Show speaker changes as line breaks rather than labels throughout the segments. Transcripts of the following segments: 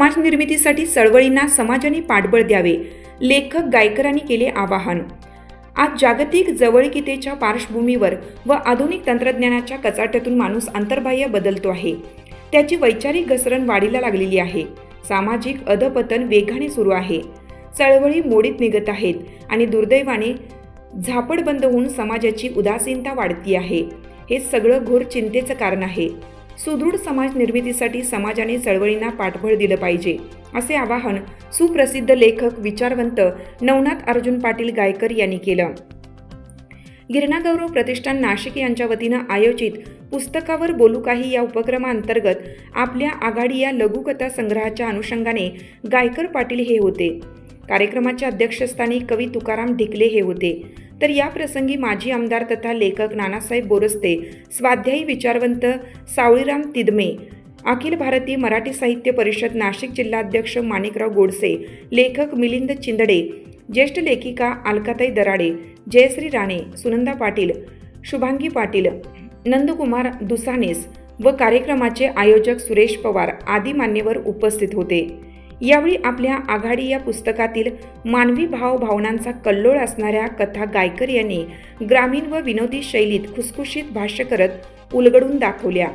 समाज निर्मितीसाठी चळवळींना समाजाने पाठबळ द्यावे, लेखक गायकरांनी केले आवाहन। आज जागतिक जवळकीतेच्या पार्श्वभूमीवर व आधुनिक तंत्रज्ञानाच्या कचाट्यातून माणूस अंतर्बाह्य बदलतो आहे। त्याची वैचारिक घसरण वाढीला लागलेली आहे। सामाजिक अधपतन वेगाने सुरू आहे। चळवळी मोडीत निघत आहेत आणि दुर्दैवाने झापडबंद होऊन समाजाची उदासीनता वाढती आहे। हे सगळं घोर चिंतेचं कारण आहे। सुदृढ समाज निर्मितीसाठी समाजाने चळवळींना पाठबळ दिलं पाहिजे, असे आवाहन सुप्रसिद्ध लेखक विचारवंत नवनाथ अर्जुन पाटील गायकर यांनी केलं। गिरणा गौरव प्रतिष्ठान नाशिक यांच्या वतीनं आयोजित पुस्तकावर बोलू काही या उपक्रमाअंतर्गत आपल्या आघाडी या लघुकथा संग्रहाच्या अनुषंगाने गायकर पाटील हे होते। कार्यक्रमाच्या अध्यक्षस्थानी कवी तुकाराम ढिकले हे होते, तर या प्रसंगी माजी आमदार तथा लेखक नानासाहेब बोरस्ते, स्वाध्यायी विचारवंत सावळीराम तिदमे, अखिल भारतीय मराठी साहित्य परिषद नाशिक जिल्हाध्यक्ष माणिकराव गोडसे, लेखक मिलिंद चिंदडे, ज्येष्ठ लेखिका अलकाताई दराडे, जयश्री राणे, सुनंदा पाटील, शुभांगी पाटील, नंदकुमार दुसानेस व कार्यक्रमाचे आयोजक सुरेश पवार आदी मान्यवर उपस्थित होते। यावेळी आपल्या आघाडी या पुस्तकातील मानवी भावनांचा कल्लोळ असणाऱ्या कथा गायकर यांनी ग्रामीण व विनोदी शैलीत खुसखुशीत भाष्य करत उलगडून दाखवल्या।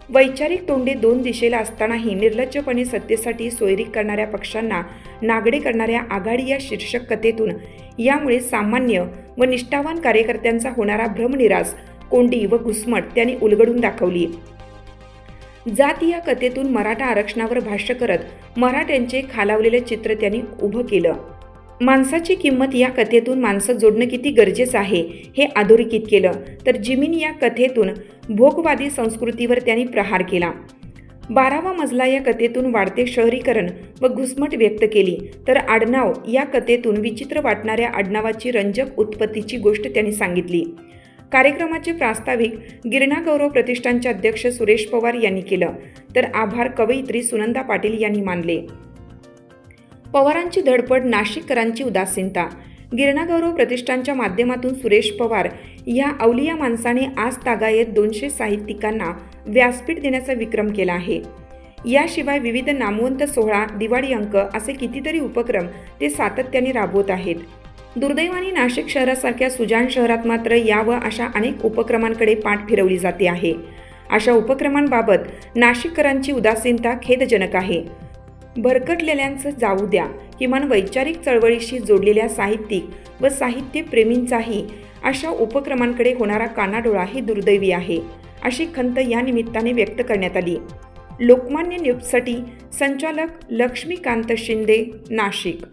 वैचारिक तोंडे दोन दिशेला असतानाही निर्लज्जपणे सत्तेसाठी सोयरीक करणाऱ्या पक्षांना नागडे करणाऱ्या आघाडी या शीर्षक कथेतून यामुळे सामान्य व निष्ठावान कार्यकर्त्यांचा होणारा भ्रमनिरास, कोंडी व घुसमट त्यांनी उलगडून दाखवली। जात या कथेतून मराठा आरक्षणावर भाष्य करत मराठ्यांचे खालावलेले चित्र त्यांनी उभं केलं। माणसाची किंमत या कथेतून माणसं जोडणं किती गरजेचं आहे हे अधोरेखित केलं, तर जिमीन या कथेतून भोगवादी संस्कृतीवर त्यांनी प्रहार केला। 12वा मजला या कथेतून वाढते शहरीकरण व घुसमट व्यक्त केली, तर आडनाव या कथेतून विचित्र वाटणाऱ्या आडनावाची रंजक उत्पत्तीची गोष्ट त्यांनी सांगितली। कार्यक्रमाचे प्रास्ताविक गिरणा गौरव प्रतिष्ठानचे अध्यक्ष सुरेश पवार यांनी केलं, तर आभार कवयित्री सुनंदा पाटील यांनी मानले। पवारांची धडपड, नाशिककरांची उदासीनता। गिरणा गौरव प्रतिष्ठानच्या माध्यमातून सुरेश पवार या अवलिया माणसाने आज तागायत 200 साहित्यिकांना व्यासपीठ देण्याचा विक्रम केला आहे। याशिवाय विविध नामवंत सोहळा, दिवाळी अंक असे कितीतरी उपक्रम ते सातत्याने राबवत आहेत। दुर्दैवाने नाशिक शहरासारख्या सुजाण शहरात मात्र या व अशा अनेक उपक्रमांकडे पाठ फिरवली जाते आहे। अशा उपक्रमांबाबत नाशिककरांची उदासीनता खेदजनक आहे। भरकटलेल्यांचं जाऊ द्या, किमान वैचारिक चळवळीशी जोडलेल्या साहित्यिक व साहित्यप्रेमींचाही अशा उपक्रमांकडे होणारा कानाडोळा ही दुर्दैवी आहे, अशी खंत या निमित्ताने व्यक्त करण्यात आली। लोकमान्य न्यूजसाठी संचालक लक्ष्मीकांत शिंदे, नाशिक।